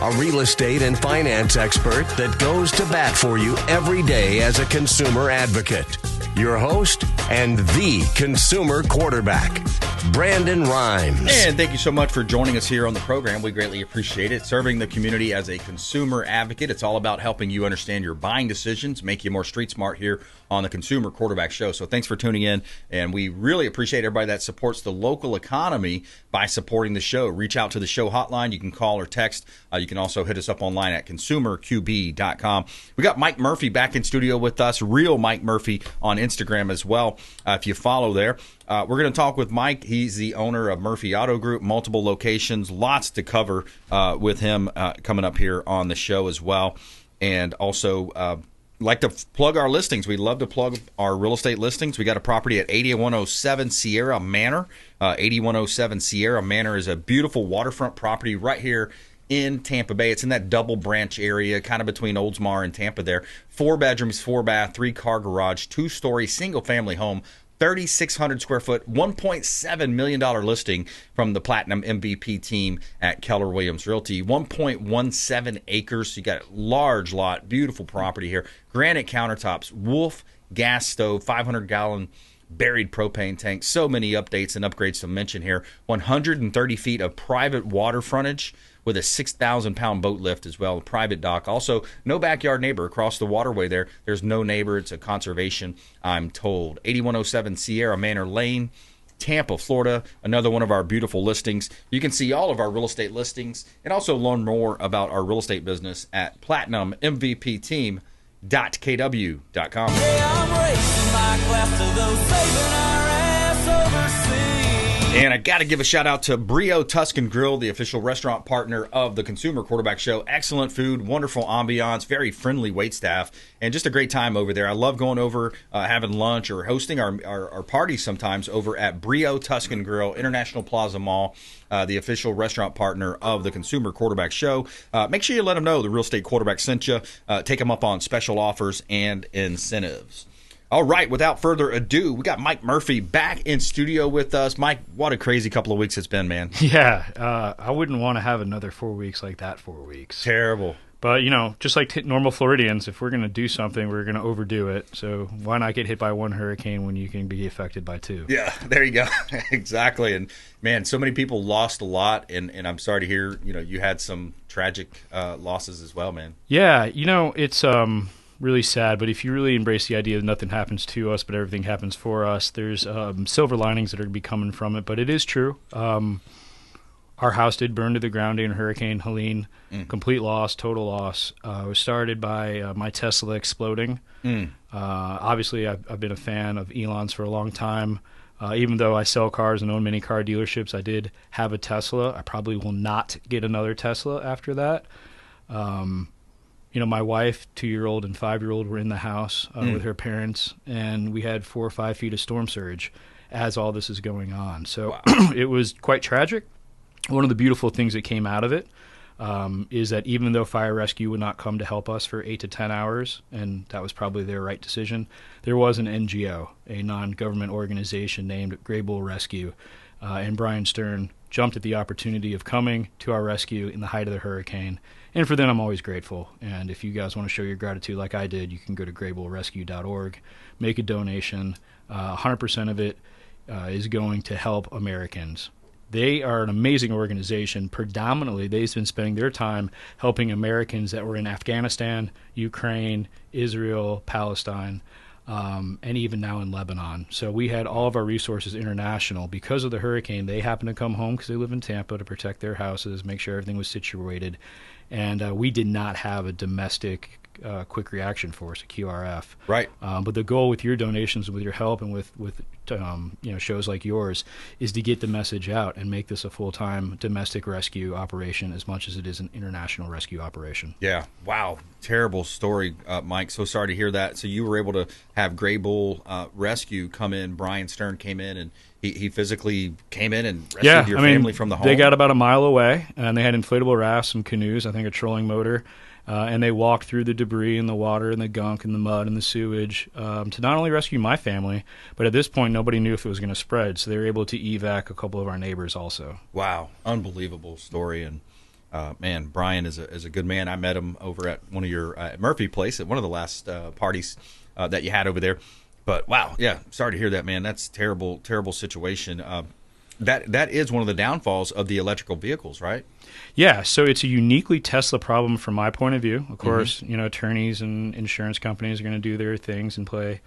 a real estate and finance expert that goes to bat for you every day as a consumer advocate. Your host and the consumer quarterback, BRimes. And thank you so much for joining us here on the program. We greatly appreciate it. Serving the community as a consumer advocate. It's all about helping you understand your buying decisions, make you more street smart here on the Consumer Quarterback Show. So thanks for tuning in. And we really appreciate everybody that supports the local economy by supporting the show. Reach out to the show hotline. You can call or text. You can also hit us up online at consumerqb.com. We got Mike Murphy back in studio with us, real Mike Murphy on Instagram as well, if you follow there. We're going to talk with Mike. He's the owner of Murphy Auto Group, multiple locations, lots to cover with him coming up here on the show as well. And also like to plug our listings. We love to plug our real estate listings. We got a property at 8107 Sierra Manor. 8107 Sierra Manor is a beautiful waterfront property right here in Tampa Bay. It's in that double branch area, kind of between Oldsmar and Tampa there. 4 bedrooms, 4 bath, 3-car garage, 2-story, single-family home, 3,600 square foot, $1.7 million listing from the Platinum MVP team at Keller Williams Realty. 1.17 acres. So you got a large lot, beautiful property here. Granite countertops, Wolf gas stove, 500-gallon buried propane tank. So many updates and upgrades to mention here. 130 feet of private water frontage with a 6,000-pound boat lift as well, a private dock. Also, no backyard neighbor across the waterway there. There's no neighbor. It's a conservation, I'm told. 8107 Sierra Manor Lane, Tampa, Florida, another one of our beautiful listings. You can see all of our real estate listings and also learn more about our real estate business at platinummvpteam.kw.com. Yeah, I'm racing my class to those saving our ass overseas. And I got to give a shout out to Brio Tuscan Grill, the official restaurant partner of the Consumer Quarterback Show. Excellent food, wonderful ambiance, very friendly wait staff, and just a great time over there. I love going over, having lunch or hosting our parties sometimes over at Brio Tuscan Grill, International Plaza Mall, the official restaurant partner of the Consumer Quarterback Show. Make sure you let them know the Real Estate Quarterback sent you. Take them up on special offers and incentives. All right, without further ado, we got Mike Murphy back in studio with us. Mike, what a crazy couple of weeks it's been, man. Yeah, I wouldn't want to have another 4 weeks like that 4 weeks. Terrible. But, you know, just like normal Floridians, if we're going to do something, we're going to overdo it. So why not get hit by one hurricane when you can be affected by 2? Yeah, there you go. Exactly. And, man, so many people lost a lot, and I'm sorry to hear, you had some tragic losses as well, man. Yeah, it's really sad, but if you really embrace the idea that nothing happens to us, but everything happens for us, there's silver linings that are going to be coming from it. But it is true. Our house did burn to the ground in Hurricane Helene. Complete loss, total loss. It was started by my Tesla exploding. Obviously, I've been a fan of Elon's for a long time. Even though I sell cars and own many car dealerships, I did have a Tesla. I probably will not get another Tesla after that. My wife, 2-year-old and 5-year-old were in the house with her parents, and we had 4 or 5 feet of storm surge as all this is going on. So wow. It was quite tragic. One of the beautiful things that came out of it is that even though fire rescue would not come to help us for 8 to 10 hours, and that was probably their right decision, there was an NGO, a non-government organization named Gray Bull Rescue, and Brian Stern jumped at the opportunity of coming to our rescue in the height of the hurricane. And for them, I'm always grateful. And if you guys want to show your gratitude like I did, you can go to graybullrescue.org, make a donation. 100% of it is going to help Americans. They are an amazing organization. Predominantly, they've been spending their time helping Americans that were in Afghanistan, Ukraine, Israel, Palestine, and even now in Lebanon. So we had all of our resources international. Because of the hurricane, they happened to come home because they live in Tampa to protect their houses, make sure everything was situated. And we did not have a domestic quick reaction force, a QRF. Right. But the goal with your donations, with your help, and with shows like yours, is to get the message out and make this a full-time domestic rescue operation as much as it is an international rescue operation. Yeah. Wow. Terrible story, Mike. So sorry to hear that. So you were able to have Gray Bull Rescue come in. Brian Stern came in, and he physically came in and rescued your family from the home. They got about a mile away, and they had inflatable rafts, some canoes, I think a trolling motor. And they walked through the debris and the water and the gunk and the mud and the sewage to not only rescue my family, but at this point, nobody knew if it was going to spread. So they were able to evac a couple of our neighbors also. Wow. Unbelievable story. And Man, Brian is a good man. I met him over at one of your at Murphy Place at one of the last parties that you had over there. But wow, yeah, sorry to hear that, man. That's terrible situation. That is one of the downfalls of the electrical vehicles, right? Yeah, so it's a uniquely Tesla problem from my point of view. Of course, attorneys and insurance companies are going to do their things and play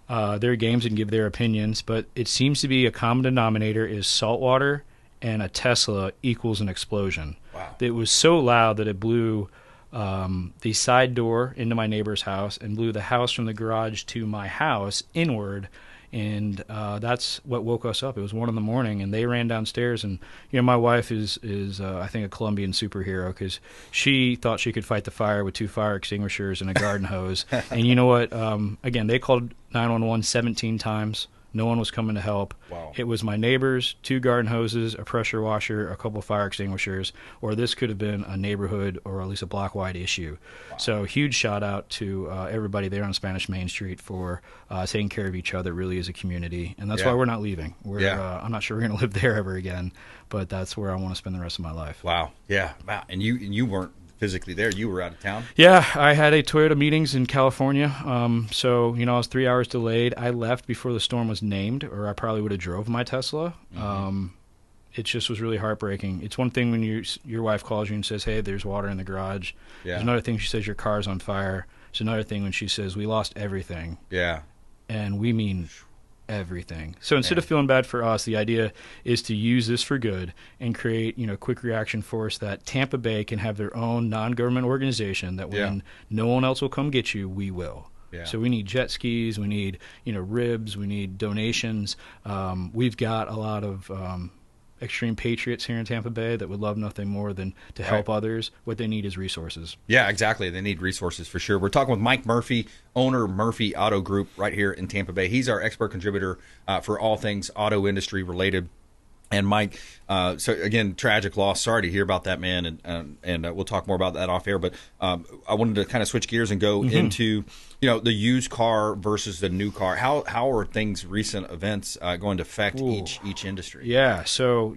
their games and give their opinions, but it seems to be a common denominator is salt water and a Tesla equals an explosion. Wow. It was so loud that it blew the side door into my neighbor's house and blew the house from the garage to my house inward. And that's what woke us up. It was 1 a.m, and they ran downstairs. And my wife is I think a Colombian superhero because she thought she could fight the fire with 2 fire extinguishers and a garden hose. And you know what? Again, they called 911 17 times. No one was coming to help. Wow. It was my neighbors, 2 garden hoses, a pressure washer, a couple fire extinguishers, or this could have been a neighborhood or at least a block-wide issue. Wow. So huge shout-out to everybody there on Spanish Main Street for taking care of each other really as a community. And that's why we're not leaving. I'm not sure we're going to live there ever again, but that's where I want to spend the rest of my life. Wow. Yeah. Wow. And you weren't physically there. You were out of town? Yeah, I had a Toyota meetings in California. So, I was 3 hours delayed. I left before the storm was named, or I probably would have drove my Tesla. It just was really heartbreaking. It's one thing when your wife calls you and says, hey, there's water in the garage. Yeah. There's another thing she says your car's on fire. It's another thing when she says we lost everything. Yeah. And we mean everything. So instead of feeling bad for us, the idea is to use this for good and create, quick reaction force that Tampa Bay can have their own non-government organization that when no one else will come get you, we will. Yeah. So we need jet skis, we need, ribs, we need donations. We've got a lot of extreme patriots here in Tampa Bay that would love nothing more than to help others. What they need is resources. Yeah, exactly. They need resources for sure. We're talking with Mike Murphy, owner of Murphy Auto Group right here in Tampa Bay. He's our expert contributor for all things auto industry related. And Mike, so again, tragic loss. Sorry to hear about that, man, and we'll talk more about that off air. But I wanted to kind of switch gears and go into the used car versus the new car. How are things, recent events, going to affect each industry? Yeah, so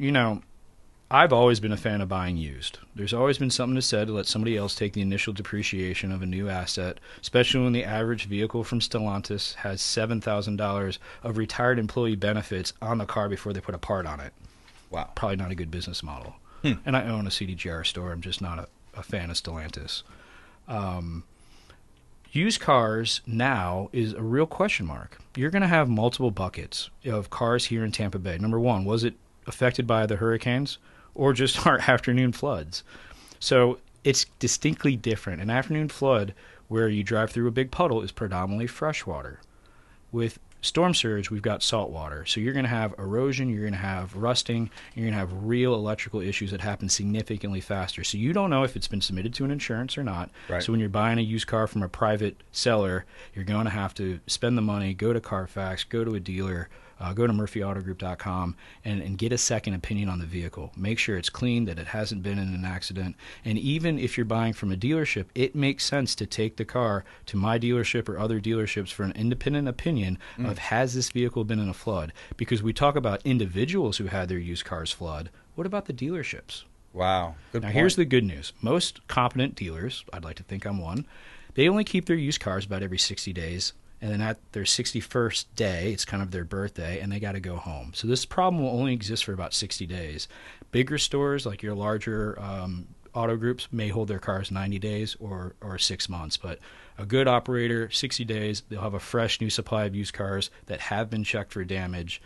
I've always been a fan of buying used. There's always been something to say to let somebody else take the initial depreciation of a new asset, especially when the average vehicle from Stellantis has $7,000 of retired employee benefits on the car before they put a part on it. Wow. Probably not a good business model. And I own a CDGR store. I'm just not a fan of Stellantis. Used cars now is a real question mark. You're going to have multiple buckets of cars here in Tampa Bay. Number one, was it affected by the hurricanes or just our afternoon floods? So it's distinctly different. An afternoon flood where you drive through a big puddle is predominantly freshwater. With storm surge, we've got salt water. So you're going to have erosion, you're going to have rusting, you're going to have real electrical issues that happen significantly faster. So you don't know if it's been submitted to an insurance or not. Right. So when you're buying a used car from a private seller, you're going to have to spend the money, go to Carfax, go to a dealer, go to murphyautogroup.com and get a second opinion on the vehicle. Make sure it's clean, that it hasn't been in an accident. And even if you're buying from a dealership, it makes sense to take the car to my dealership or other dealerships for an independent opinion of has this vehicle been in a flood? Because we talk about individuals who had their used cars flood. What about the dealerships? Wow. Good now, point. Here's the good news. Most competent dealers, I'd like to think I'm one, they only keep their used cars about every 60 days. And then at their 61st day, it's kind of their birthday, and they got to go home. So this problem will only exist for about 60 days. Bigger stores, like your larger auto groups, may hold their cars 90 days or 6 months. But a good operator, 60 days, they'll have a fresh new supply of used cars that have been checked for damage,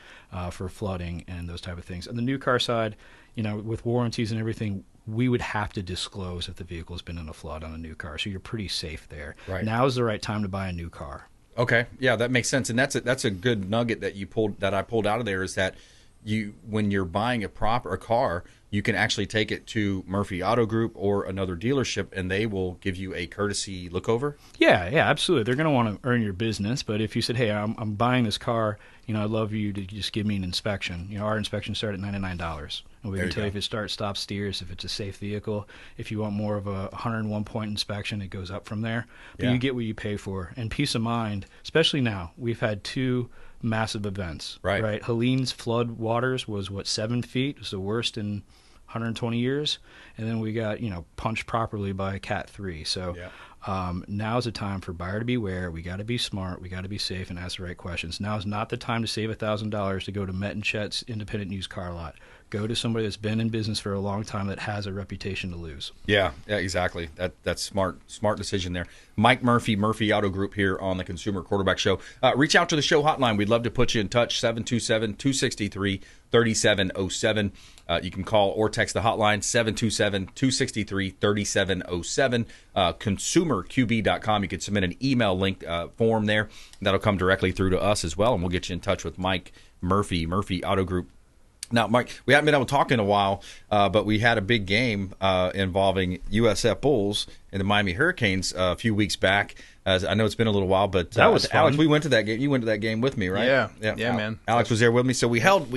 for flooding, and those type of things. On the new car side, with warranties and everything, we would have to disclose if the vehicle has been in a flood on a new car. So you're pretty safe there. Right. Now is the right time to buy a new car. Okay, yeah, that makes sense, and that's a good nugget that I pulled out of there is that when you're buying a car, you can actually take it to Murphy Auto Group or another dealership, and they will give you a courtesy look over. Yeah, absolutely. They're going to want to earn your business, but if you said, "Hey, I'm buying this car, I'd love you to just give me an inspection." Our inspections start at $99, and we can tell you if it starts, stops, steers, if it's a safe vehicle. If you want more of a 101-point inspection, it goes up from there. But you get what you pay for, and peace of mind. Especially now, we've had 2 massive events. Right. Helene's flood waters was 7 feet. It was the worst in 120 years, and then we got punched properly by Cat 3. So now's the time for buyer to beware. We got to be smart. We got to be safe and ask the right questions. Now is not the time to save $1,000 to go to Met and Chet's independent used car lot. Go to somebody that's been in business for a long time that has a reputation to lose. Yeah, exactly. That's smart decision there. Mike Murphy Auto Group here on the Consumer Quarterback Show. Reach out to the show hotline. We'd love to put you in touch, 727-263-3707. You can call or text the hotline, 727-263-3707. ConsumerQB.com. You can submit an email link form there. That'll come directly through to us as well, and we'll get you in touch with Mike Murphy Auto Group. Now, Mike, we haven't been able to talk in a while, but we had a big game involving USF Bulls and the Miami Hurricanes a few weeks back. I know it's been a little while, but that was Alex, fun. we went to that game. You went to that game with me, right? Yeah, man. Alex was there with me, so we held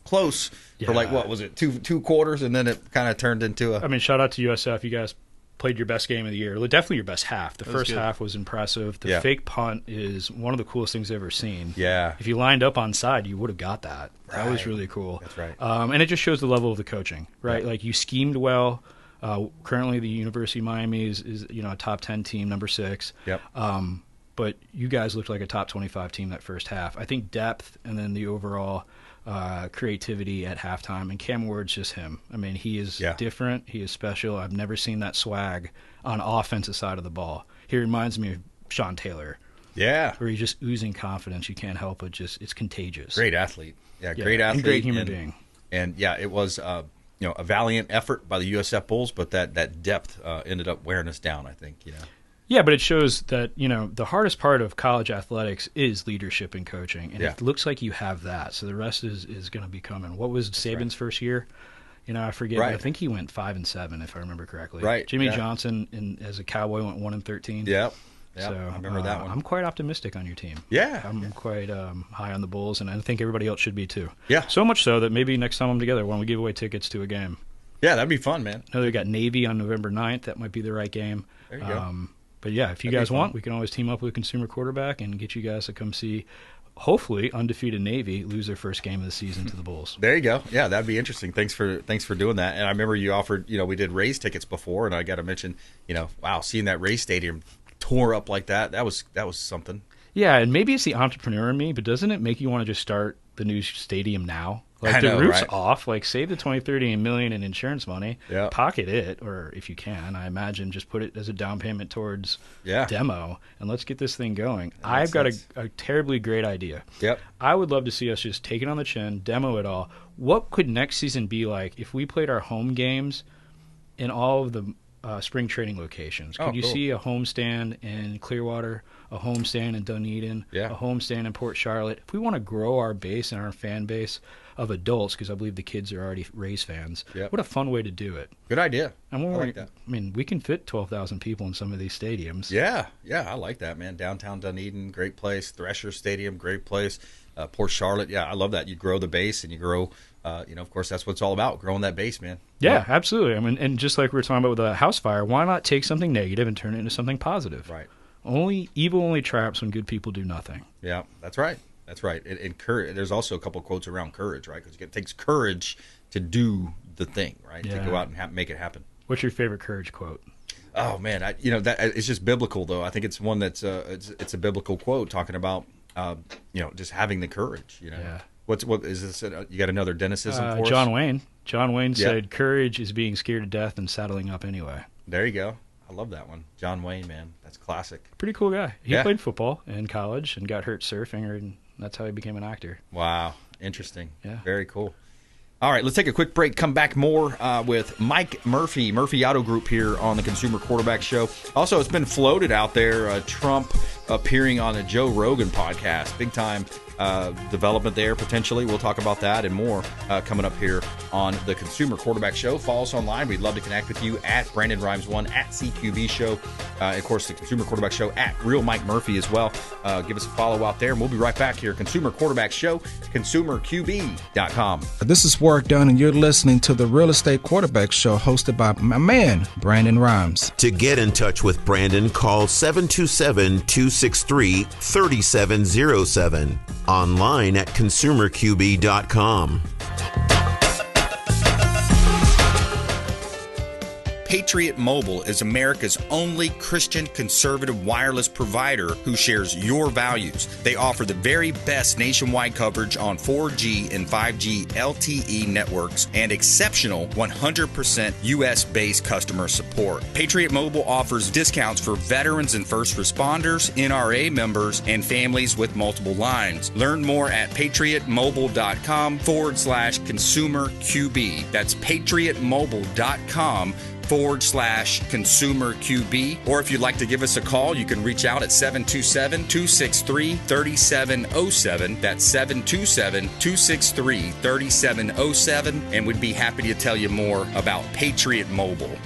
close for what was it, two quarters, and then it kind of turned into a. I mean, shout out to USF. You guys played your best game of the year. Definitely your best half. The first half was impressive. The fake punt is one of the coolest things I've ever seen. Yeah. If you lined up on side, you would have got that. That was really cool. That's right. And it just shows the level of the coaching, right? Like you schemed well. Currently, the University of Miami is a top 10 team, number 6. Yep. But you guys looked like a top 25 team that first half. I think depth and then the overall creativity at halftime. And Cam Ward's just him. I mean, he is different. He is special. I've never seen that swag on offensive side of the ball. He reminds me of Sean Taylor. Yeah. Where he's just oozing confidence. You can't help but it's contagious. Great athlete. Yeah, great athlete. And great human being. And it was a valiant effort by the USF Bulls, but that depth ended up wearing us down, I think, Yeah, but it shows that, the hardest part of college athletics is leadership and coaching. And it looks like you have that. So the rest is going to be coming. What was Saban's first year? I forget. Right. I think he went 5-7, if I remember correctly. Right. Jimmy Johnson, as a Cowboy, went 1-13. Yep. So I remember that one. I'm quite optimistic on your team. Yeah. I'm quite high on the Bulls, and I think everybody else should be too. Yeah. So much so that maybe next time I'm together, when we give away tickets to a game. Yeah, that'd be fun, man. I know they got Navy on November 9th. That might be the right game. There you go. But yeah, if you guys want, we can always team up with Consumer Quarterback and get you guys to come see, hopefully, undefeated Navy lose their first game of the season to the Bulls. There you go. Yeah, that'd be interesting. Thanks for doing that. And I remember you offered, we did Rays tickets before, and I got to mention, wow, seeing that Rays stadium tore up like that was something. Yeah, and maybe it's the entrepreneur in me, but doesn't it make you want to just start the new stadium now? Like I know, the roof's right? off. Like save the $20-30 million in insurance money. Yeah. Pocket it, or if you can, I imagine just put it as a down payment towards demo, and let's get this thing going. I've got a terribly great idea. Yep. I would love to see us just take it on the chin, demo it all. What could next season be like if we played our home games in all of the spring training locations? Could you see a homestand in Clearwater, a homestand in Dunedin, a homestand in Port Charlotte? If we want to grow our base and our fan base of adults, because I believe the kids are already Rays fans, what a fun way to do it. Good idea. And I like that. I mean, we can fit 12,000 people in some of these stadiums. Yeah, I like that, man. Downtown Dunedin, great place. Thresher Stadium, great place. Port Charlotte, I love that. You grow the base and you grow, of course, that's what it's all about, growing that base, man. Yeah, absolutely. I mean, and just like we were talking about with the house fire, why not take something negative and turn it into something positive? Right. Evil only traps when good people do nothing. Yeah, that's right. That's right. And courage. There's also a couple quotes around courage, right? Because it takes courage to do the thing, right? Yeah. To go out and make it happen. What's your favorite courage quote? Oh man, that it's just biblical though. I think it's one that's it's a biblical quote talking about just having the courage. Yeah. What is this? You got another Dennisism for us? John Wayne. John Wayne said, "Courage is being scared to death and saddling up anyway." There you go. I love that one. John Wayne, man, that's classic. Pretty cool guy. He played football in college and got hurt surfing, and that's how he became an actor. Wow, interesting. Yeah, very cool. All right, let's take a quick break. Come back more with Mike Murphy Auto Group here on the Consumer Quarterback Show. Also, it's been floated out there, Trump appearing on a Joe Rogan podcast. Big time development there, potentially. We'll talk about that and more coming up here on the Consumer Quarterback Show. Follow us online. We'd love to connect with you at BrandonRimes1, at CQB Show. Of course, the Consumer Quarterback Show at Real Mike Murphy as well. Give us a follow out there, and we'll be right back here. Consumer Quarterback Show, ConsumerQB.com. This is Warwick Dunn, and you're listening to the Real Estate Quarterback Show hosted by my man, Brandon Rimes. To get in touch with Brandon, call 727-263-3707. Online at ConsumerQB.com. Patriot Mobile is America's only Christian conservative wireless provider who shares your values. They offer the very best nationwide coverage on 4G and 5G LTE networks and exceptional 100% US-based customer support. Patriot Mobile offers discounts for veterans and first responders, NRA members, and families with multiple lines. Learn more at patriotmobile.com/consumer QB. That's patriotmobile.com/consumer QB. Or if you'd like to give us a call, you can reach out at 727-263-3707. That's 727-263-3707. And we'd be happy to tell you more about Patriot Mobile.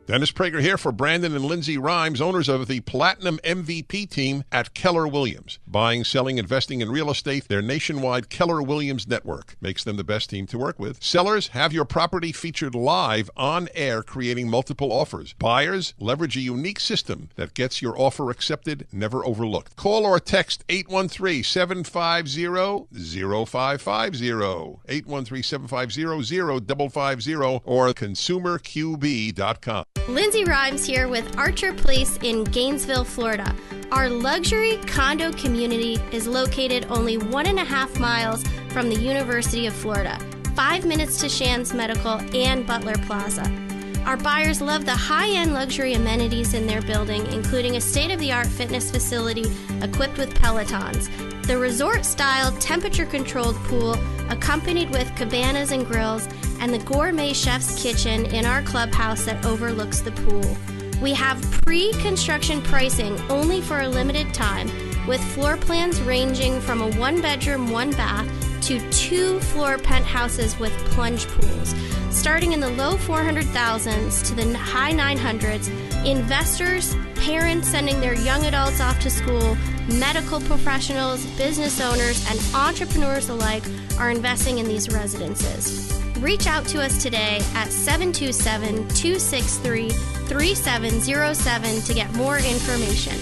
Dennis Prager here for Brandon and Lindsay Rhymes, owners of the Platinum MVP team at Keller Williams. Buying, selling, investing in real estate, their nationwide Keller Williams network makes them the best team to work with. Sellers, have your property featured live on air, creating multiple offers. Buyers, leverage a unique system that gets your offer accepted, never overlooked. Call or text 813-750-0550, 813-750-0550, or consumerqb.com. Lindsay Rhymes here with Archer Place in Gainesville, Florida. Our luxury condo community is located only 1.5 miles from the University of Florida, 5 minutes to Shands Medical and Butler Plaza. Our buyers love the high-end luxury amenities in their building, including a state-of-the-art fitness facility equipped with Pelotons, the resort-style temperature-controlled pool accompanied with cabanas and grills, and the gourmet chef's kitchen in our clubhouse that overlooks the pool. We have pre-construction pricing only for a limited time, with floor plans ranging from a 1-bedroom, 1-bath to 2-floor penthouses with plunge pools. Starting in the low 400,000s to the high 900s, investors, parents sending their young adults off to school, medical professionals, business owners, and entrepreneurs alike are investing in these residences. Reach out to us today at 727-263-3707 to get more information.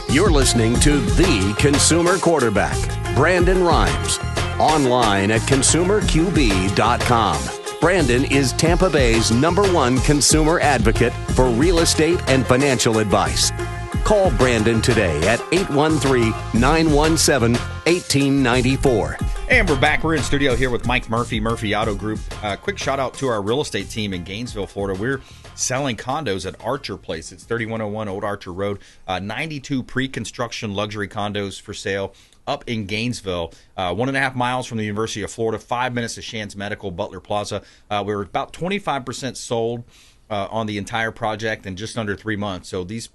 You're listening to The Consumer Quarterback, Brandon Rhymes, online at consumerqb.com. Brandon is Tampa Bay's #1 consumer advocate for real estate and financial advice. Call Brandon today at 813-917-1894. And we're back. We're in studio here with Mike Murphy, Murphy Auto Group. Quick shout out to our real estate team in Gainesville, Florida. We're selling condos at Archer Place. It's 3101 Old Archer Road. 92 pre-construction luxury condos for sale up in Gainesville. 1.5 miles from the University of Florida, 5 minutes to Shands Medical, Butler Plaza. We're about 25% sold on the entire project in just under 3 months. So these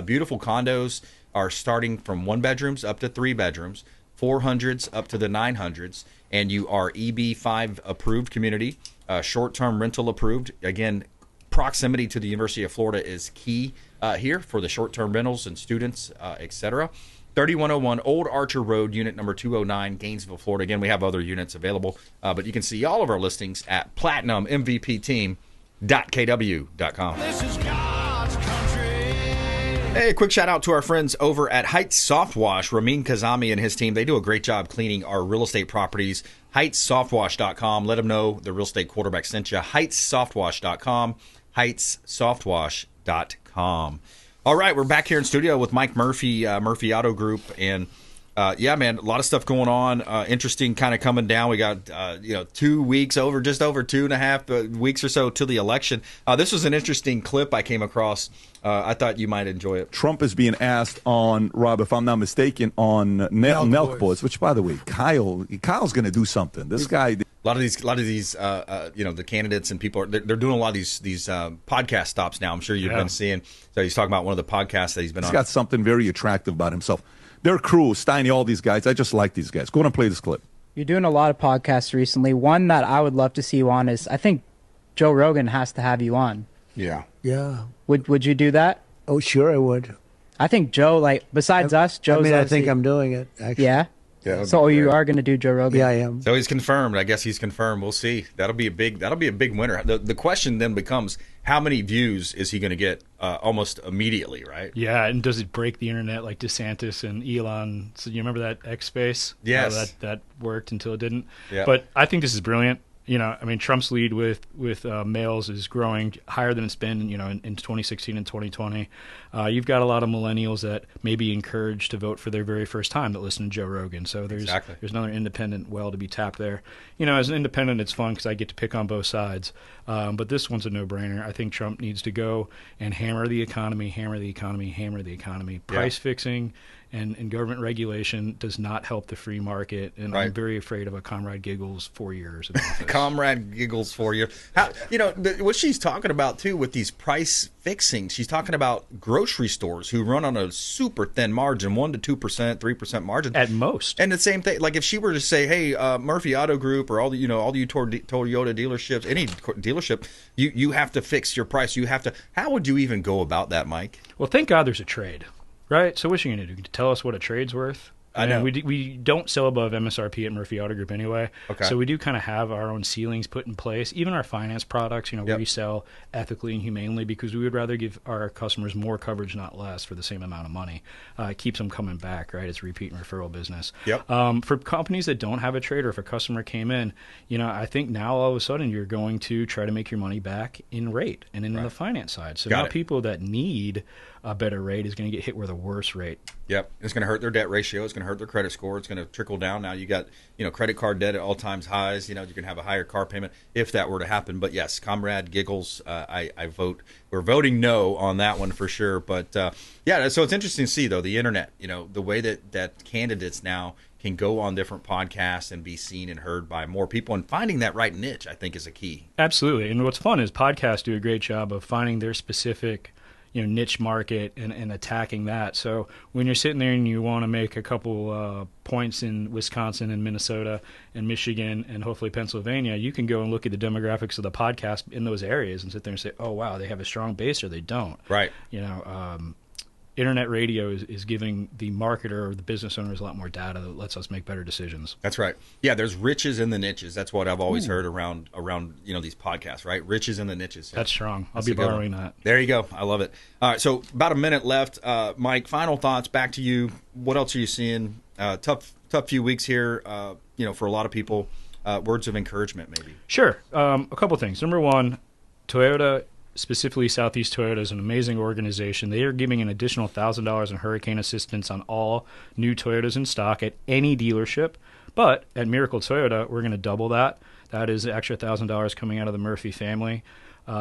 beautiful condos are starting from 1-bedrooms up to 3-bedrooms, 400s up to the 900s, and you are EB5 approved community, short-term rental approved. Again, proximity to the University of Florida is key here for the short-term rentals and students, etc. 3101 Old Archer Road, unit number 209, Gainesville, Florida. Again, we have other units available, but you can see all of our listings at platinummvpteam.kw.com. This is God's country. Hey, quick shout out to our friends over at Heights Soft Wash. Ramin Kazami and his team, they do a great job cleaning our real estate properties. HeightsSoftwash.com. Let them know the real estate quarterback sent you. HeightsSoftwash.com. HeightsSoftwash.com. All right, we're back here in studio with Mike Murphy, Murphy Auto Group, and yeah, man, a lot of stuff going on. Interesting, kind of coming down. We got 2 weeks over, just over 2.5 weeks or so to the election. This was an interesting clip I came across. I thought you might enjoy it. Trump is being asked on, Rob, if I'm not mistaken, on Nelk Boys, which, by the way, Kyle's going to do something. This guy. A lot of these, the candidates and people they're doing a lot of these podcast stops now. I'm sure you've been seeing. So he's talking about one of the podcasts that he's been on. He's got something very attractive about himself. Their crew, Steiny, all these guys. I just like these guys. Go ahead and play this clip. You're doing a lot of podcasts recently. One that I would love to see you on is, I think Joe Rogan has to have you on. Yeah. Would you do that? Oh, sure I would. I think Joe, besides us, Joe's I think I'm doing it, actually. Yeah? Yeah. So you are going to do Joe Rogan? Yeah, I am. So he's confirmed. I guess he's confirmed. We'll see. That'll be a big winner. The question then becomes, how many views is he going to get almost immediately, right? Yeah, and does it break the internet like DeSantis and Elon? So you remember that X space? Yes. How that worked until it didn't. Yeah. But I think this is brilliant. I mean, Trump's lead with males is growing higher than it's been, in 2016 and 2020. You've got a lot of millennials that may be encouraged to vote for their very first time that listen to Joe Rogan. So there's another independent well to be tapped there. As an independent, it's fun because I get to pick on both sides. But this one's a no-brainer. I think Trump needs to go and hammer the economy. Price fixing and government regulation does not help the free market, and I'm very afraid of a Comrade Giggles 4 years. Comrade Giggles 4 years. What she's talking about, too, with these price fixing, she's talking about grocery stores who run on a super thin margin, 1% to 2%, 3% margin. At most. And the same thing, like if she were to say, hey, Murphy Auto Group or all you Toyota dealerships, any dealership, you have to fix your price. How would you even go about that, Mike? Well, thank God there's a trade. Right, so what's you going to do? Tell us what a trade's worth? I know. We don't sell above MSRP at Murphy Auto Group anyway. Okay. So we do kind of have our own ceilings put in place. Even our finance products, we sell ethically and humanely because we would rather give our customers more coverage, not less, for the same amount of money. It keeps them coming back, right? It's repeat and referral business. Yep. For companies that don't have a trade, or if a customer came in, I think now all of a sudden you're going to try to make your money back in rate and in the finance side. So now people that need a better rate is going to get hit with a worse rate. Yep. It's going to hurt their debt ratio. It's going to hurt their credit score. It's going to trickle down. Now you got, credit card debt at all times highs. You can have a higher car payment if that were to happen. But yes, Comrade Giggles, I vote. We're voting no on that one for sure. But so it's interesting to see, though, the internet, the way that candidates now can go on different podcasts and be seen and heard by more people, and finding that right niche, I think, is a key. Absolutely. And what's fun is podcasts do a great job of finding their specific niche market and attacking that. So when you're sitting there and you want to make a couple points in Wisconsin and Minnesota and Michigan and hopefully Pennsylvania, you can go and look at the demographics of the podcast in those areas and sit there and say, oh, wow, they have a strong base or they don't. Right. Internet radio is giving the marketer or the business owners a lot more data that lets us make better decisions. That's right. Yeah, there's riches in the niches. That's what I've always heard around these podcasts, right? Riches in the niches. That's strong. I'll be borrowing that. There you go. I love it. All right, so about a minute left. Mike, final thoughts. Back to you. What else are you seeing? Tough few weeks here. For a lot of people. Words of encouragement, maybe. Sure. A couple things. Number one, Toyota. Specifically, Southeast Toyota is an amazing organization. They are giving an additional $1,000 in hurricane assistance on all new Toyotas in stock at any dealership. But at Miracle Toyota, we're going to double that. That is extra $1,000 coming out of the Murphy family.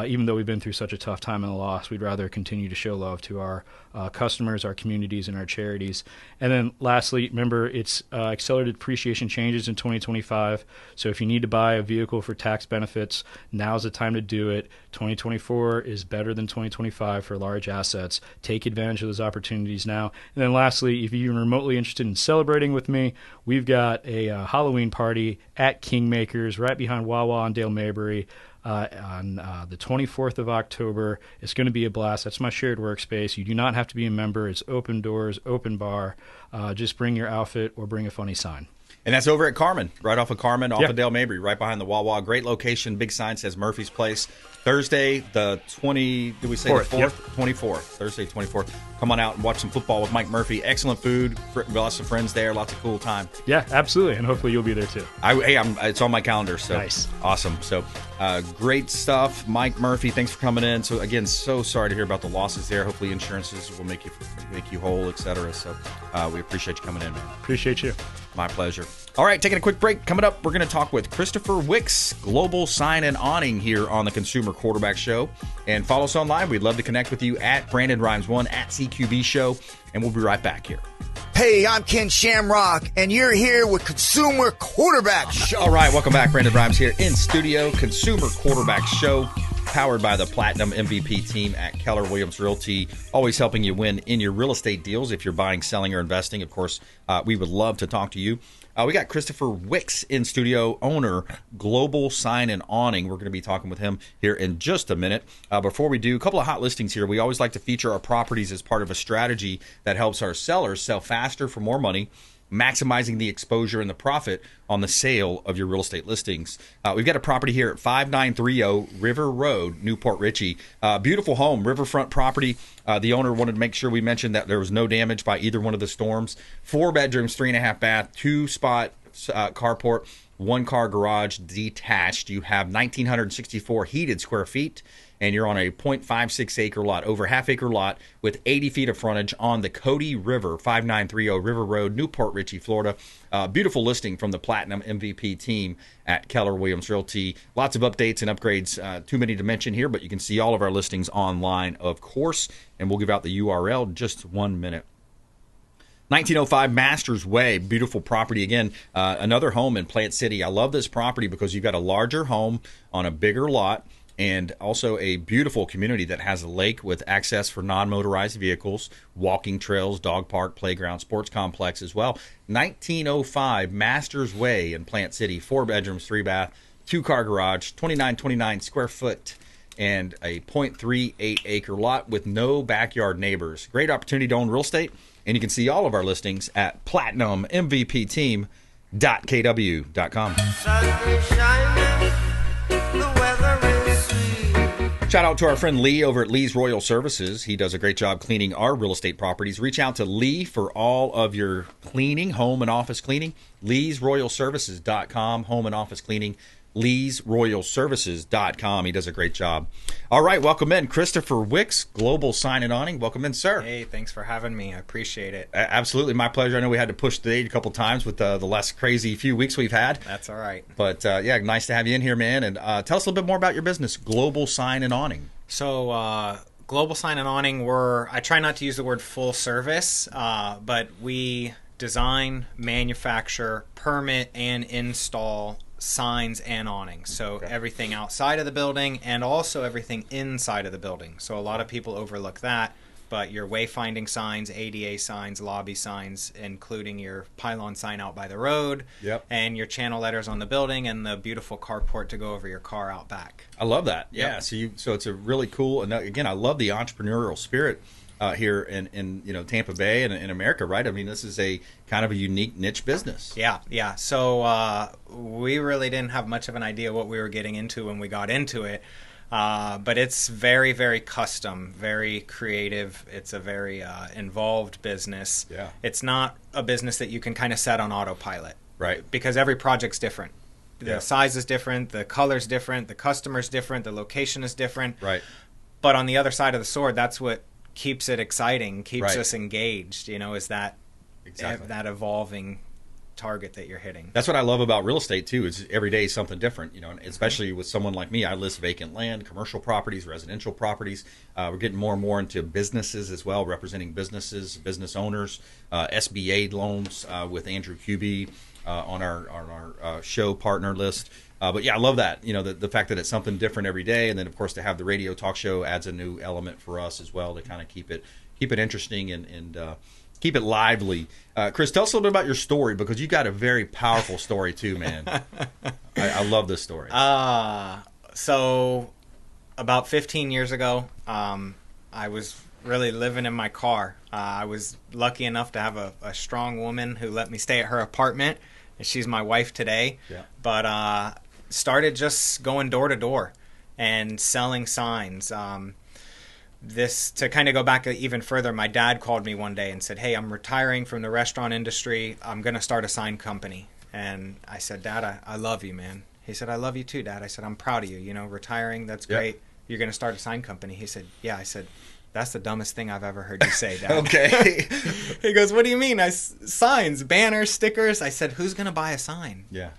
Even though we've been through such a tough time in the loss, we'd rather continue to show love to our customers, our communities, and our charities. And then lastly, remember, it's accelerated depreciation changes in 2025. So if you need to buy a vehicle for tax benefits, now's the time to do it. 2024 is better than 2025 for large assets. Take advantage of those opportunities now. And then lastly, if you're remotely interested in celebrating with me, we've got a Halloween party at Kingmakers right behind Wawa on Dale Mabry. On the 24th of October. It's going to be a blast. That's my shared workspace. You do not have to be a member. It's open doors, open bar. Just bring your outfit or bring a funny sign. And that's over at Carmen, right off of Carmen, off of Dale Mabry, right behind the Wawa. Great location. Big sign says Murphy's Place. Thursday, the 24th? Yep. 24th. Thursday, 24th. Come on out and watch some football with Mike Murphy. Excellent food. Lots of friends there. Lots of cool time. Yeah, absolutely. And hopefully you'll be there too. It's on my calendar. So nice. Awesome. So great stuff. Mike Murphy, thanks for coming in. So again, so sorry to hear about the losses there. Hopefully insurances will make you whole, et cetera. So we appreciate you coming in, man. Appreciate you. My pleasure. All right, taking a quick break. Coming up, we're going to talk with Christopher Wirks, Global Sign and Awning here on the Consumer Quarterback Show. And follow us online. We'd love to connect with you at BrandonRimes1 at CQB Show. And we'll be right back here. Hey, I'm Ken Shamrock, and you're here with Consumer Quarterback Show. All right, welcome back. Brandon Rimes here in studio. Consumer Quarterback Show, powered by the Platinum MVP team at Keller Williams Realty, always helping you win in your real estate deals. If you're buying, selling, or investing, of course, we would love to talk to you. We got Christopher Wirks in studio, owner, Global Sign and Awning. We're going to be talking with him here in just a minute. Before we do, a couple of hot listings here. We always like to feature our properties as part of a strategy that helps our sellers sell faster for more money. maximizing the exposure and the profit on the sale of your real estate listings. We've got a property here at 5930 River Road, Newport Richey. Beautiful home, riverfront property. The owner wanted to make sure we mentioned that there was no damage by either one of the storms. 4 bedrooms, 3.5 bath, 2-spot carport, 1-car garage detached. You have 1,964 heated square feet, and you're on a 0.56 acre lot, over half-acre lot with 80 feet of frontage on the Cody River, 5930 River Road, Newport Richey, Florida. Beautiful listing from the Platinum MVP team at Keller Williams Realty. Lots of updates and upgrades, too many to mention here, but you can see all of our listings online, of course, and we'll give out the URL in just 1 minute. 1905 Masters Way, beautiful property again. Another home in Plant City. I love this property because you've got a larger home on a bigger lot, and also a beautiful community that has a lake with access for non-motorized vehicles, walking trails, dog park, playground, sports complex as well. 1905 Masters Way in Plant City, 4 bedrooms, 3 bath, 2-car garage, 2929 square foot, and a 0.38 acre lot with no backyard neighbors. Great opportunity to own real estate, and you can see all of our listings at platinummvpteam.kw.com. Shout out to our friend Lee over at Lee's Royal Services. He does a great job cleaning our real estate properties. Reach out to Lee for all of your cleaning, home and office cleaning. Lee'sRoyalServices.com, home and office cleaning. Lee'sRoyalServices.com. He does a great job. All right, welcome in Christopher Wicks, Global Sign and Awning. Welcome in, sir. Hey, thanks for having me. I appreciate it. Absolutely, my pleasure. I know we had to push the date a couple times with the less crazy few weeks we've had. That's all right. But yeah, nice to have you in here, man. And tell us a little bit more about your business, Global Sign and Awning. So, Global Sign and Awning, I try not to use the word full service, but we design, manufacture, permit, and install signs and awnings. So everything outside of the building and also everything inside of the building. So a lot of people overlook that, but your wayfinding signs, ADA signs, lobby signs, including your pylon sign out by the road, and your channel letters on the building, and the beautiful carport to go over your car out back. I love that. Yeah. So it's a really cool, and again, I love the entrepreneurial spirit here in Tampa Bay and in America, right? I mean, this is a kind of a unique niche business. Yeah. So we really didn't have much of an idea what we were getting into when we got into it, but it's very, very custom, very creative. It's a very involved business. Yeah. It's not a business that you can kind of set on autopilot, right? Because every project's different. The size is different, the color's different, the customer's different, the location is different. Right. But on the other side of the sword, that's what keeps it exciting, keeps us engaged, is that that evolving target that you're hitting. That's what I love about real estate too, is every day is something different, and especially with someone like me. I list vacant land, commercial properties, residential properties. We're getting more and more into businesses as well, representing businesses, business owners, SBA loans with Andrew Cuby on our show partner list. But yeah, I love that, the fact that it's something different every day. And then, of course, to have the radio talk show adds a new element for us as well to kind of keep it interesting and keep it lively. Chris, tell us a little bit about your story, because you got a very powerful story too, man. I love this story. So about 15 years ago, I was really living in my car. I was lucky enough to have a strong woman who let me stay at her apartment. And she's my wife today. Yeah. But started just going door to door and selling signs. This, to kind of go back even further, my dad called me one day and said, "Hey, I'm retiring from the restaurant industry. I'm going to start a sign company." And I said, "Dad, I love you, man." He said, "I love you too, Dad." I said, "I'm proud of you. Retiring, that's great. You're going to start a sign company." He said, "Yeah." I said, "That's the dumbest thing I've ever heard you say, Dad." Okay. He goes, "What do you mean? Signs, banners, stickers?" I said, "Who's going to buy a sign?" Yeah.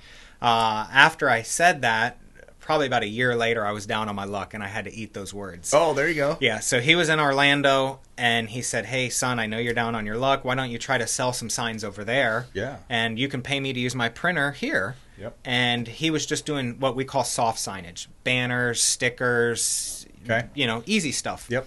After I said that, probably about a year later, I was down on my luck and I had to eat those words. Oh, there you go. Yeah. So he was in Orlando and he said, "Hey, son, I know you're down on your luck. Why don't you try to sell some signs over there? Yeah. And you can pay me to use my printer here." Yep. And he was just doing what we call soft signage, banners, stickers, easy stuff. Yep.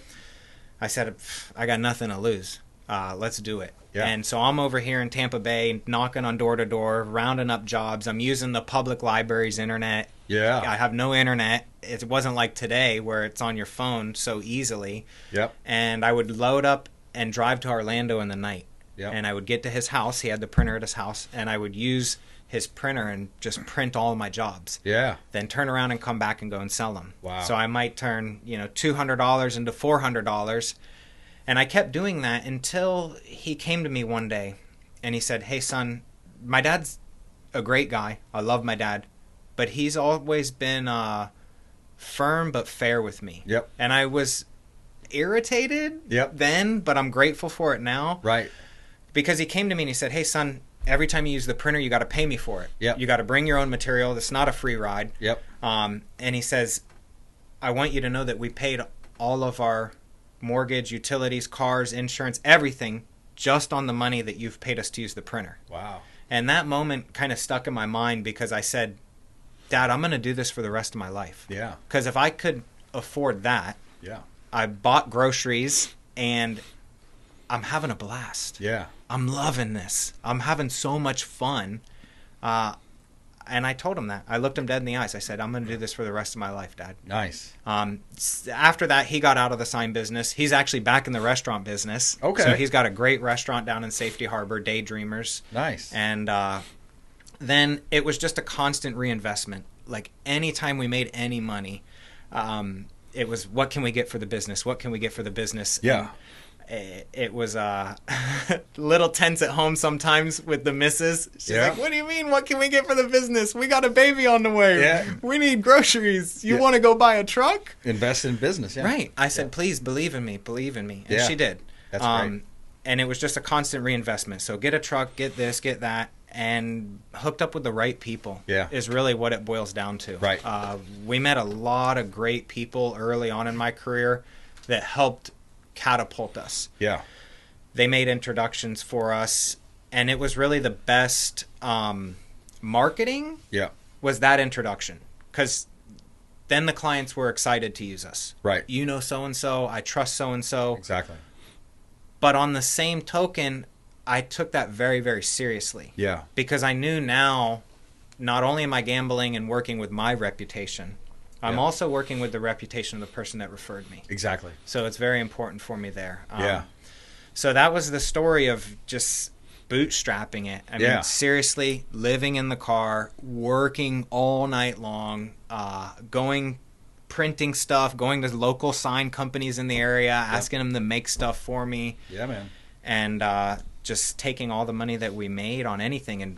I said, "I got nothing to lose. Let's do it." Yeah. And so I'm over here in Tampa Bay, knocking on door to door, rounding up jobs. I'm using the public library's internet. Yeah. I have no internet. It wasn't like today where it's on your phone so easily. Yep. And I would load up and drive to Orlando in the night Yep. And I would get to his house. He had the printer at his house, and I would use his printer and just print all of my jobs. Yeah. Then turn around and come back and go and sell them. Wow. So I might turn, $200 into $400. And I kept doing that until he came to me one day and he said, "Hey, son, my dad's a great guy. I love my dad, but he's always been firm but fair with me." Yep. And I was irritated Yep. then, but I'm grateful for it now. Right. Because he came to me and he said, "Hey, son, every time you use the printer, you got to pay me for it. Yep. You got to bring your own material. It's not a free ride." Yep. And he says, "I want you to know that we paid all of our mortgage, utilities, cars, insurance, everything just on the money that you've paid us to use the printer." Wow. And that moment kind of stuck in my mind because I said, "Dad, I'm going to do this for the rest of my life." Yeah. Because if I could afford that, Yeah. I bought groceries and I'm having a blast. Yeah. I'm loving this. I'm having so much fun. And I told him that. I looked him dead in the eyes. I said, "I'm going to do this for the rest of my life, Dad." Nice. After that, he got out of the sign business. He's actually back in the restaurant business. Okay. So he's got a great restaurant down in Safety Harbor, Daydreamers. Nice. And then it was just a constant reinvestment. Like anytime we made any money, it was, what can we get for the business? What can we get for the business? Yeah. And it was little tense at home sometimes with the missus. She's Yeah. like, "What do you mean? What can we get for the business? We got a baby on the way. Yeah. We need groceries. You Yeah. want to go buy a truck?" Invest in business. Yeah. Right. I said, "Please believe in me. Believe in me." And Yeah. she did. That's great. And it was just a constant reinvestment. So get a truck, get this, get that, and hooked up with the right people. Yeah. Is really what it boils down to. Right. We met a lot of great people early on in my career that helped catapult us. Yeah. They made introductions for us, and it was really the best marketing Yeah. was that introduction, because then the clients were excited to use us. Right. So-and-so, I trust so-and-so. Exactly. But on the same token, I took that very, very seriously. Yeah. Because I knew now, not only am I gambling and working with my reputation, I'm Yeah. also working with the reputation of the person that referred me. Exactly. So it's very important for me there. Yeah. So that was the story of just bootstrapping it. I Yeah. mean, seriously, living in the car, working all night long, printing stuff, going to local sign companies in the area, asking them to make stuff for me. Yeah, man. And just taking all the money that we made on anything and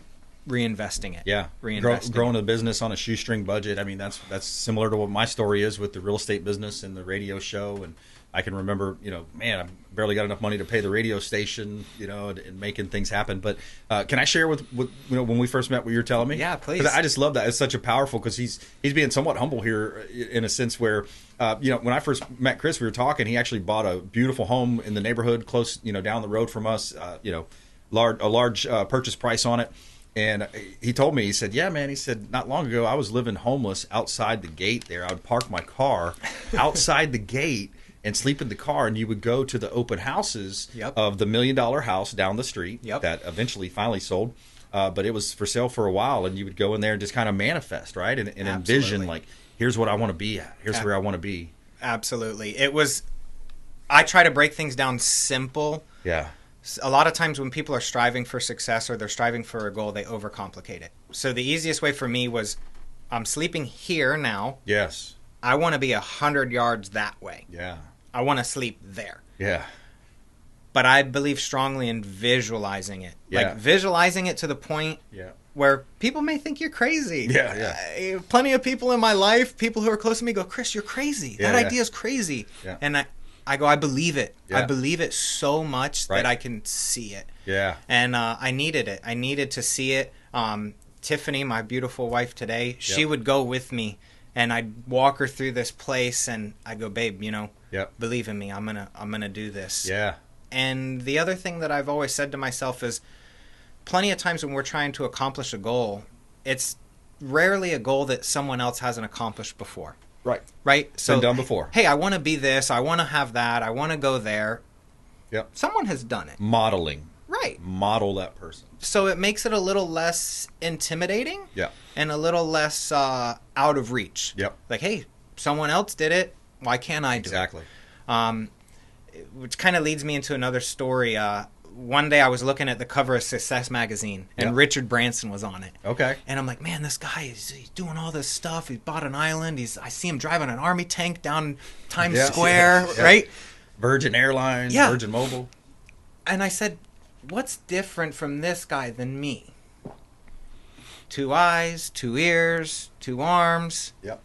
reinvesting it. Yeah, growing a business on a shoestring budget. I mean, that's similar to what my story is with the real estate business and the radio show. And I can remember, man, I barely got enough money to pay the radio station, and making things happen. But can I share with when we first met what you were telling me? Yeah, please. 'Cause I just love that. It's such a powerful, because he's being somewhat humble here in a sense where, when I first met Chris, we were talking. He actually bought a beautiful home in the neighborhood close, down the road from us. A large purchase price on it. And he told me, he said, "Yeah, man," he said, "not long ago, I was living homeless outside the gate there. I would park my car outside the gate and sleep in the car, and you would go to the open houses of the $1 million house down the street that eventually finally sold. But it was for sale for a while, and you would go in there and just kind of manifest, right? And envision, like, here's what I want to be at. Here's where I want to be." Absolutely. I try to break things down simple. Yeah. A lot of times when people are striving for success or they're striving for a goal, they overcomplicate it. So the easiest way for me was, I'm sleeping here now. Yes. I want to be 100 yards that way. Yeah. I want to sleep there. Yeah. But I believe strongly in visualizing it. Yeah. Like visualizing it to the point where people may think you're crazy. Yeah. Plenty of people in my life, people who are close to me go, "Chris, you're crazy. That idea is crazy." Yeah. And I go, I believe it. Yeah. I believe it so much Right. that I can see it. Yeah. And I needed it. I needed to see it. Tiffany, my beautiful wife today, she would go with me, and I'd walk her through this place, and I'd go, "Babe, believe in me. I'm gonna do this." Yeah. And the other thing that I've always said to myself is, plenty of times when we're trying to accomplish a goal, it's rarely a goal that someone else hasn't accomplished before. Right? So, been done before. Hey, I want to be this. I want to have that. I want to go there. Yep. Someone has done it. Modeling. Right. Model that person. So it makes it a little less intimidating. Yeah. And a little less out of reach. Yep. Like, hey, someone else did it. Why can't I do it? Exactly. Which kind of leads me into another story. one day I was looking at the cover of Success magazine, and Richard Branson was on it. Okay. And I'm like, man, this guy he's doing all this stuff. He bought an island. I see him driving an army tank down Times Square, right? Virgin Airlines, Virgin Mobile. And I said, what's different from this guy than me? 2 eyes, 2 ears, 2 arms. Yep.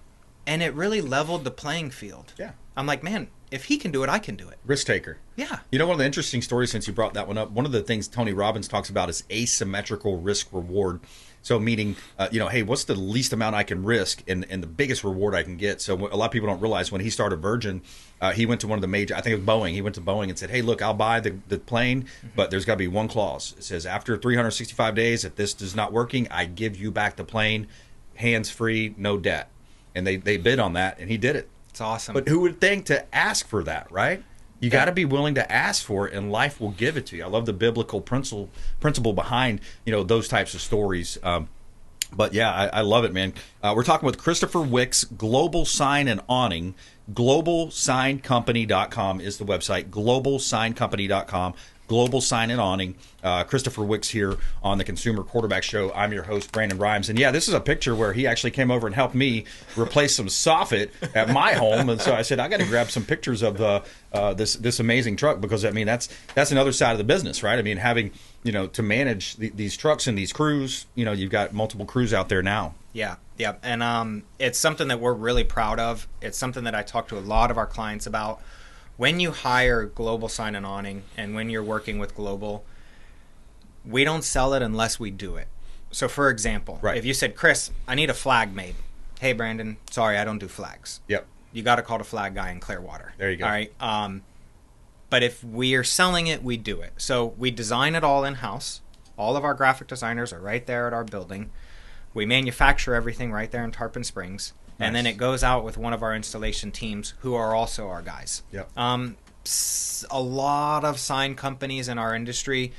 And it really leveled the playing field. Yeah. I'm like, man, if he can do it, I can do it. Risk taker. Yeah. You know, one of the interesting stories, since you brought that one up, one of the things Tony Robbins talks about is asymmetrical risk reward. So meaning, hey, what's the least amount I can risk and the biggest reward I can get? So a lot of people don't realize when he started Virgin, he went to one of the major, I think it was Boeing. He went to Boeing and said, hey, look, I'll buy the plane, but there's got to be one clause. It says after 365 days, if this is not working, I give you back the plane, hands free, no debt. And they bid on that, and he did it. It's awesome. But who would think to ask for that, right? You got to be willing to ask for it, and life will give it to you. I love the biblical principle behind those types of stories. But yeah, I love it, man. We're talking with Christopher Wirks, Global Sign and Awning. GlobalSignCompany.com is the website. GlobalSignCompany.com. Global Sign and Awning. Christopher Wirks here on the Consumer Quarterback Show. I'm your host, Brandon BRimes. And yeah, this is a picture where he actually came over and helped me replace some soffit at my home. And so I said, I got to grab some pictures of this amazing truck, because I mean that's another side of the business, right? I mean, having to manage these trucks and these crews. You've got multiple crews out there now. Yeah. And it's something that we're really proud of. It's something that I talk to a lot of our clients about. When you hire Global Sign and Awning, and when you're working with Global, we don't sell it unless we do it. So, for example, if you said, Chris, I need a flag made. Hey, Brandon, sorry, I don't do flags. Yep. You got to call the flag guy in Clearwater. There you go. All right. But if we are selling it, we do it. So we design it all in-house. All of our graphic designers are right there at our building. We manufacture everything right there in Tarpon Springs. Nice. And then it goes out with one of our installation teams, who are also our guys. Yep. A lot of sign companies in our industry,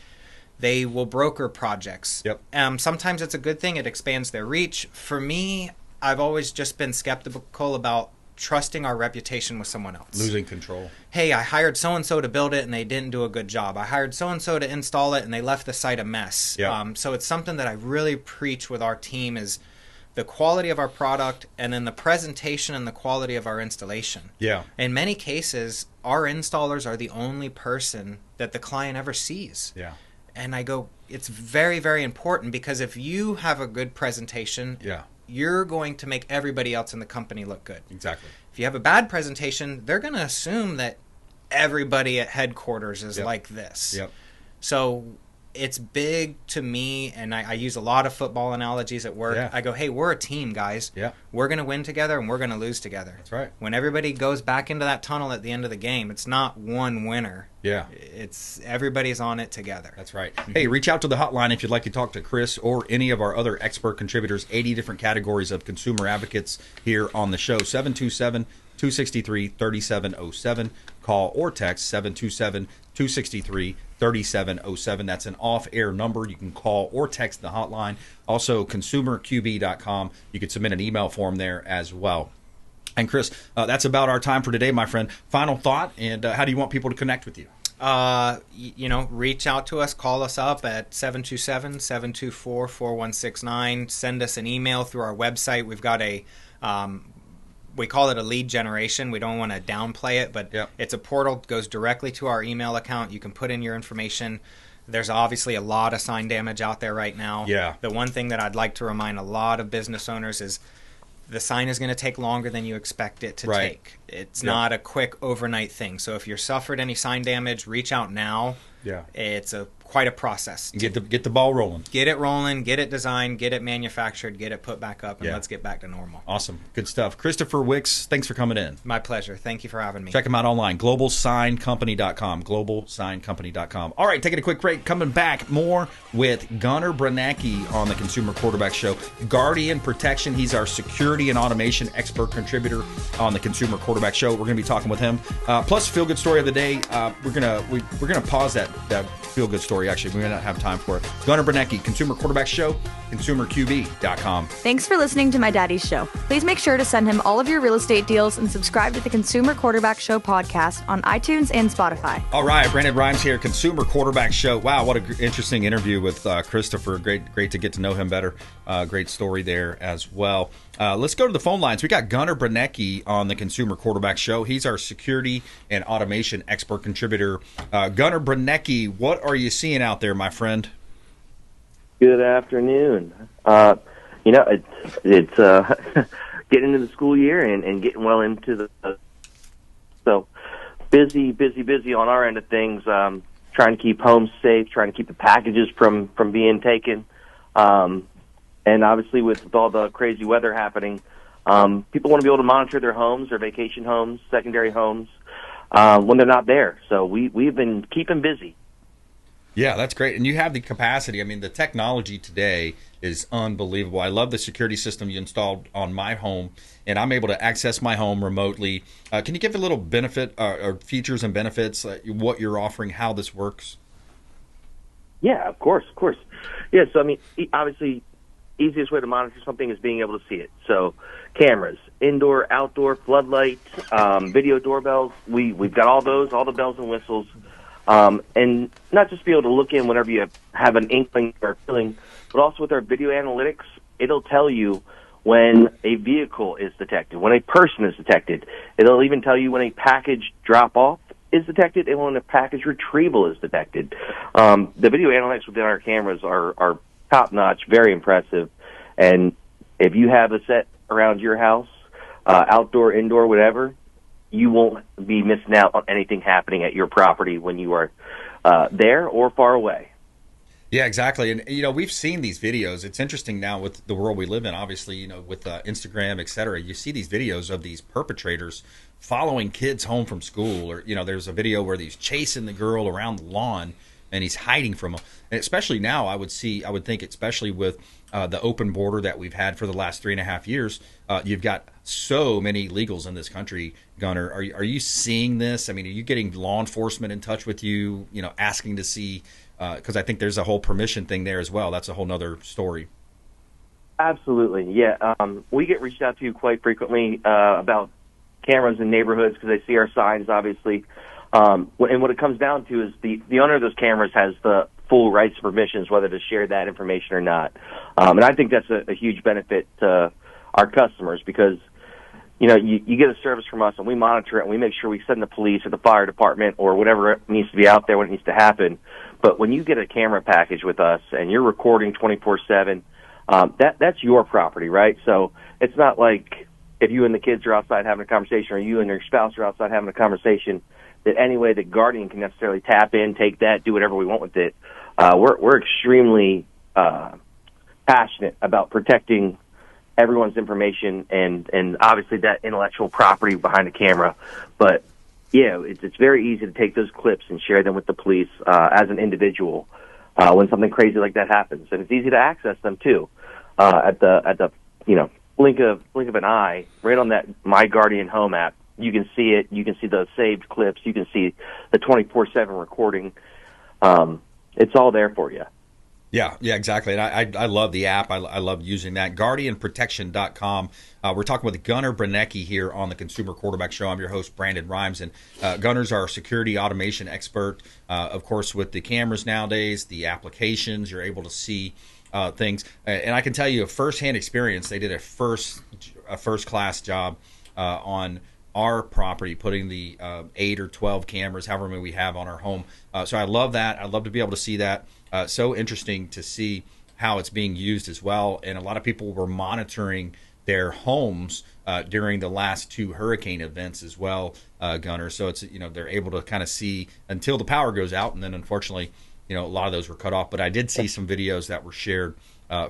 they will broker projects. Yep. Sometimes it's a good thing. It expands their reach. For me, I've always just been skeptical about trusting our reputation with someone else. Losing control. Hey, I hired so-and-so to build it and they didn't do a good job. I hired so-and-so to install it and they left the site a mess. Yep. So it's something that I really preach with our team is the quality of our product, and then the presentation and the quality of our installation. Yeah. In many cases, our installers are the only person that the client ever sees. Yeah. And I go, it's very, very important, because if you have a good presentation, you're going to make everybody else in the company look good. Exactly. If you have a bad presentation, they're going to assume that everybody at headquarters is like this. Yep. So it's big to me, and I use a lot of football analogies at work. Yeah. I go, hey, we're a team, guys. Yeah. We're going to win together, and we're going to lose together. That's right. When everybody goes back into that tunnel at the end of the game, it's not one winner. Yeah. It's everybody's on it together. That's right. Hey, reach out to the hotline if you'd like to talk to Chris or any of our other expert contributors. 80 different categories of consumer advocates here on the show. 727-263-3707. Call or text 727-263-3707. That's an off-air number. You can call or text the hotline. Also, consumerqb.com. You can submit an email form there as well. And Chris, that's about our time for today, my friend. Final thought, and how do you want people to connect with you? Reach out to us. Call us up at 727-724-4169. Send us an email through our website. We've got a we call it a lead generation. We don't want to downplay it, but it's a portal that goes directly to our email account. You can put in your information. There's obviously a lot of sign damage out there right now. Yeah. The one thing that I'd like to remind a lot of business owners is the sign is going to take longer than you expect it to take. It's not a quick overnight thing. So if you're suffered any sign damage, reach out now. Yeah. It's quite a process. Get the ball rolling. Get it rolling, get it designed, get it manufactured, get it put back up, and let's get back to normal. Awesome. Good stuff. Christopher Wirks, thanks for coming in. My pleasure. Thank you for having me. Check him out online, globalsigncompany.com, globalsigncompany.com. All right, taking a quick break. Coming back, more with Gunnar Braniecki on the Consumer Quarterback Show. Guardian Protection, he's our security and automation expert contributor on the Consumer Quarterback Show. We're going to be talking with him. Plus, feel-good story of the day. We're gonna pause that feel-good story story. Actually, we may not have time for it. Gunnar Braniecki, Consumer Quarterback Show, consumerqb.com. Thanks for listening to my daddy's show. Please make sure to send him all of your real estate deals and subscribe to the Consumer Quarterback Show podcast on iTunes and Spotify. All right, Brandon BRimes here, Consumer Quarterback Show. Wow, what an interesting interview with Christopher. Great to get to know him better. Great story there as well. Let's go to the phone lines. We got Gunnar Braniecki on the Consumer Quarterback Show. He's our security and automation expert contributor. Gunnar Braniecki, what are you seeing out there, my friend? Good afternoon. It's getting into the school year and getting well into the so busy on our end of things. Trying to keep homes safe, trying to keep the packages from being taken, and obviously with all the crazy weather happening, people want to be able to monitor their homes, their vacation homes, secondary homes, when they're not there. So we've been keeping busy. Yeah, that's great. And you have the capacity. I mean, the technology today is unbelievable. I love the security system you installed on my home, and I'm able to access my home remotely. Can you give a little benefit or features and benefits, what you're offering, how this works? Yeah, of course. Yeah, so I mean, obviously, easiest way to monitor something is being able to see it. So cameras, indoor, outdoor, floodlights, video doorbells. We've got all those, all the bells and whistles. And not just be able to look in whenever you have an inkling or feeling, but also with our video analytics, it'll tell you when a vehicle is detected, when a person is detected. It'll even tell you when a package drop-off is detected and when a package retrieval is detected. The video analytics within our cameras are top-notch, very impressive. And if you have a set around your house, outdoor, indoor, whatever, you won't be missing out on anything happening at your property when you are there or far away. Yeah, exactly. And, we've seen these videos. It's interesting now with the world we live in, obviously, with Instagram, et cetera. You see these videos of these perpetrators following kids home from school. Or, there's a video where he's chasing the girl around the lawn and he's hiding from them. And especially now, I would think, especially with the open border that we've had for the last 3.5 years, you've got so many illegals in this country. Gunnar, are you seeing this? I mean, are you getting law enforcement in touch with you, asking to see, because I think there's a whole permission thing there as well. That's a whole nother story. Absolutely, yeah. We get reached out to quite frequently about cameras in neighborhoods because they see our signs, obviously. And what it comes down to is the owner of those cameras has the full rights and permissions whether to share that information or not. And I think that's a huge benefit to our customers because, you get a service from us and we monitor it and we make sure we send the police or the fire department or whatever needs to be out there when it needs to happen. But when you get a camera package with us and you're recording 24/7, that's your property, right? So it's not like if you and the kids are outside having a conversation or you and your spouse are outside having a conversation that any way the guardian can necessarily tap in, take that, do whatever we want with it. We're extremely passionate about protecting everyone's information and obviously that intellectual property behind the camera. But yeah, it's very easy to take those clips and share them with the police as an individual when something crazy like that happens, and it's easy to access them too at the blink of an eye, right on that My Guardian Home app. You can see it. You can see the saved clips. You can see the 24/7 recording. It's all there for you. Yeah, exactly. And I love the app. I love using that. GuardianProtection.com. We're talking with Gunnar Braniecki here on the Consumer Quarterback Show. I'm your host, Brandon Rhymes. And Gunnar's our security automation expert. Of course, with the cameras nowadays, the applications, you're able to see things. And I can tell you a firsthand experience. They did a first-class job on our property, putting the 8 or 12 cameras, however many we have on our home. So I love that. I'd love to be able to see that. So interesting to see how it's being used as well. And a lot of people were monitoring their homes during the last 2 hurricane events as well, Gunnar. So it's, they're able to kind of see until the power goes out. And then unfortunately, a lot of those were cut off. But I did see some videos that were shared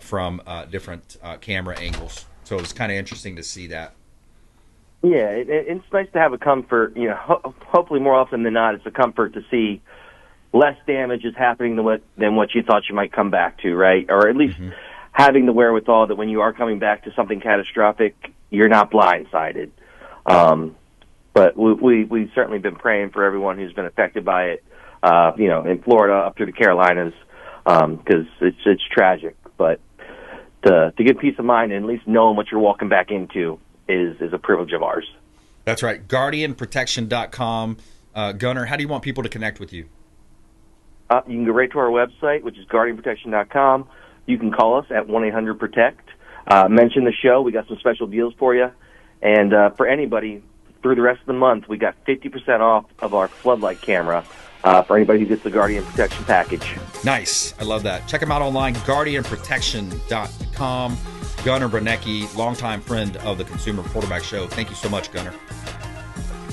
from different camera angles. So it was kind of interesting to see that. Yeah, it's nice to have a comfort. Hopefully more often than not, it's a comfort to see less damage is happening than what you thought you might come back to, right? Or at least having the wherewithal that when you are coming back to something catastrophic, you're not blindsided. But we've certainly been praying for everyone who's been affected by it. in Florida up through the Carolinas, because it's tragic. But to get peace of mind and at least knowing what you're walking back into is a privilege of ours. That's right. GuardianProtection.com. Gunner, how do you want people to connect with you? You can go right to our website, which is GuardianProtection.com. You can call us at 1-800-PROTECT. Mention the show. We got some special deals for you. And for anybody, through the rest of the month, we got 50% off of our floodlight camera for anybody who gets the Guardian Protection package. Nice. I love that. Check them out online, GuardianProtection.com. Gunner Braniecki, longtime friend of the Consumer Quarterback Show. Thank you so much, Gunner.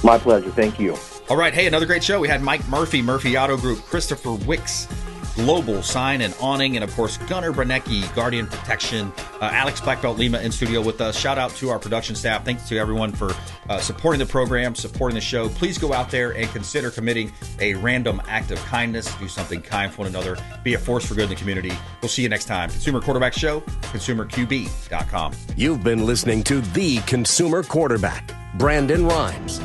My pleasure. Thank you. All right. Hey, another great show. We had Mike Murphy, Murphy Auto Group, Christopher Wirks, Global Sign and Awning, and of course Gunner Braniecki, Guardian Protection. Alex BlackBelt Lima in studio with us. Shout out to our production staff. Thanks to everyone for supporting the program, supporting the show. Please go out there and consider committing a random act of kindness. Do something kind for one another. Be a force for good in the community. We'll see you next time. Consumer Quarterback Show, ConsumerQB.com. You've been listening to The Consumer Quarterback, Brandon Rimes.